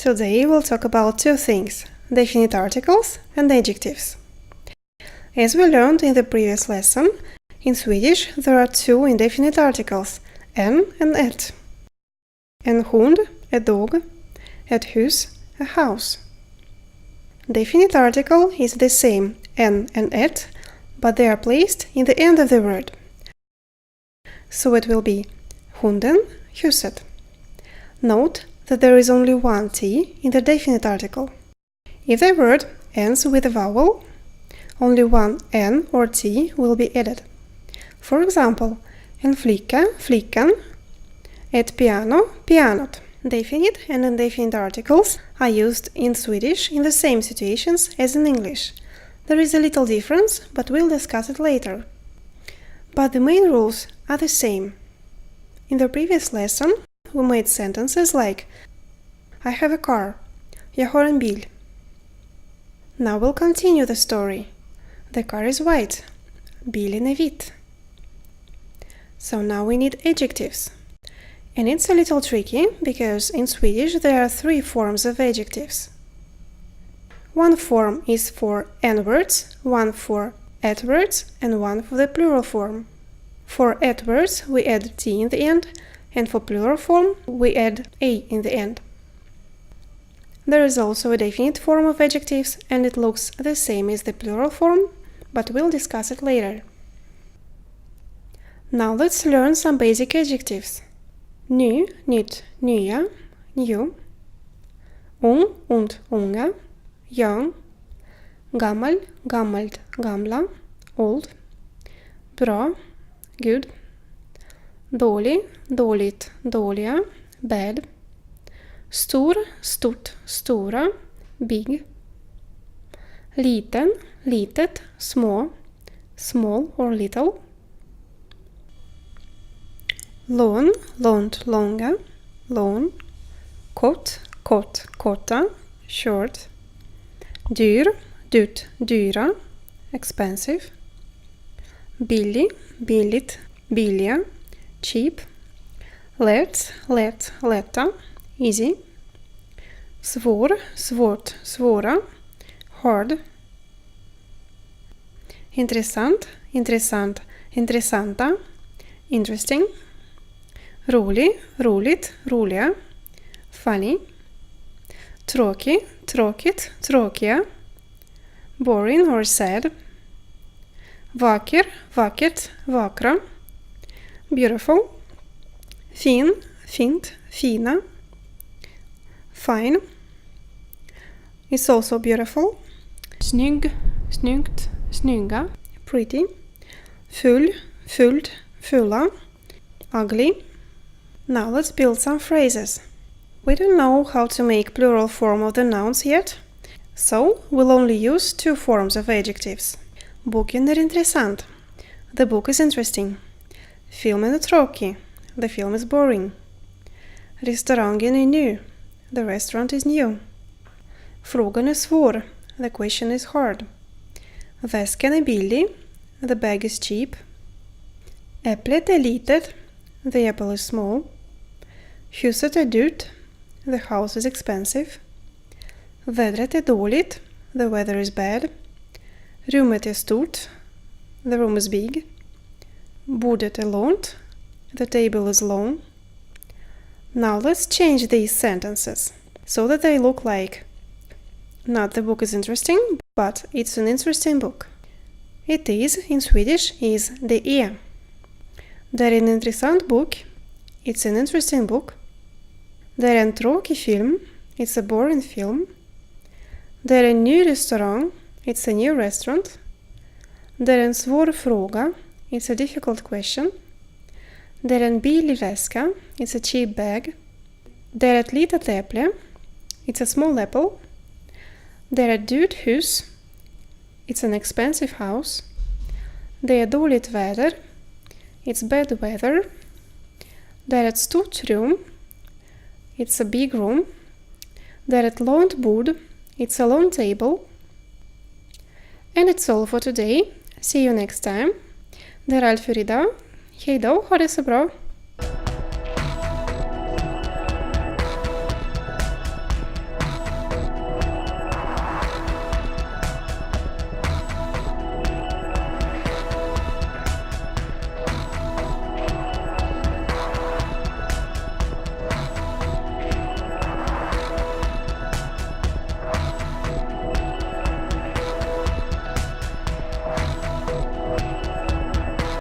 Today we'll talk about two things, definite articles and adjectives. As we learned in the previous lesson, in Swedish there are two indefinite articles, en and ett. En hund, a dog, ett hus, a house. Definite article is the same, en and ett, but they are placed in the end of the word. So it will be hunden, huset. Note that there is only one T in the definite article. If the word ends with a vowel, only one N or T will be added. For example, en flicka, flickan, ett piano, pianot. Definite and indefinite articles are used in Swedish in the same situations as in English. There is a little difference, but we'll discuss it later. But the main rules are the same. In the previous lesson, we made sentences like I have a car, jag har en bil. Now we'll continue the story. The car is white, bilen är vit. So now we need adjectives. And it's a little tricky because in Swedish there are three forms of adjectives. One form is for n words, one for at words, and one for the plural form. For at words we add t in the end, and for plural form we add a in the end. There is also a definite form of adjectives, and it looks the same as the plural form, but we'll discuss it later. Now let's learn some basic adjectives. Ny, nytt, nya, new. Ung und unga, young. Gammal, gammalt, gamla, old. Bra, good. Dålig, dåligt, dåliga, bad. Stor, stort, stora, big. Liten, litet, små, small or little. Lån, långt, långa, lån. Kort, kort, korta, short. Dyr, dyrt, dyra, expensive. Billig, billigt, billiga, cheap. Lätt, lätt, lätta, easy. Svår, svårt, svåra, hard. Intressant, intressant, intressanta, interesting. Rolig, roligt, roliga, funny. Tråkig, tråkigt, tråkiga, boring or sad. Vacker, vackert, vackra, beautiful. Fin, fint, fina. Fine is also beautiful. Snygg, snyggt, snygga, pretty. Full, fullt, fulla, ugly. Now let's build some phrases. We don't know how to make plural form of the nouns yet, so we'll only use two forms of adjectives. Boken är intressant. The book is interesting. Filmen är tråkig. The film is boring. Restaurangen är ny. The restaurant is new. Frågan är svår. The question is hard. Väskan är billig. The bag is cheap. Äpplet är litet. The apple is small. Huset är dyrt. The house is expensive. Vädret är dåligt. The weather is bad. Rummet är stort. The room is big. Bordet är långt. The table is long. Now let's change these sentences so that they look like not the book is interesting, but it's an interesting book. It is in Swedish is det är. Det är en intressant bok. It's an interesting book. Det är en tråkig film. It's a boring film. Det är en ny restaurang. It's a new restaurant. Det är en svår fråga. It's a difficult question. Det är en billig väska. It's a cheap bag. Det är ett litet äpple. It's a small apple. Det är ett dyrt hus. It's an expensive house. Det är dåligt väder. It's bad weather. Det är ett stort rum. It's a big room. Det är ett långt bord. It's a long table. And it's all for today. See you next time. Det är allt för idag. Hej då, ha det så bra!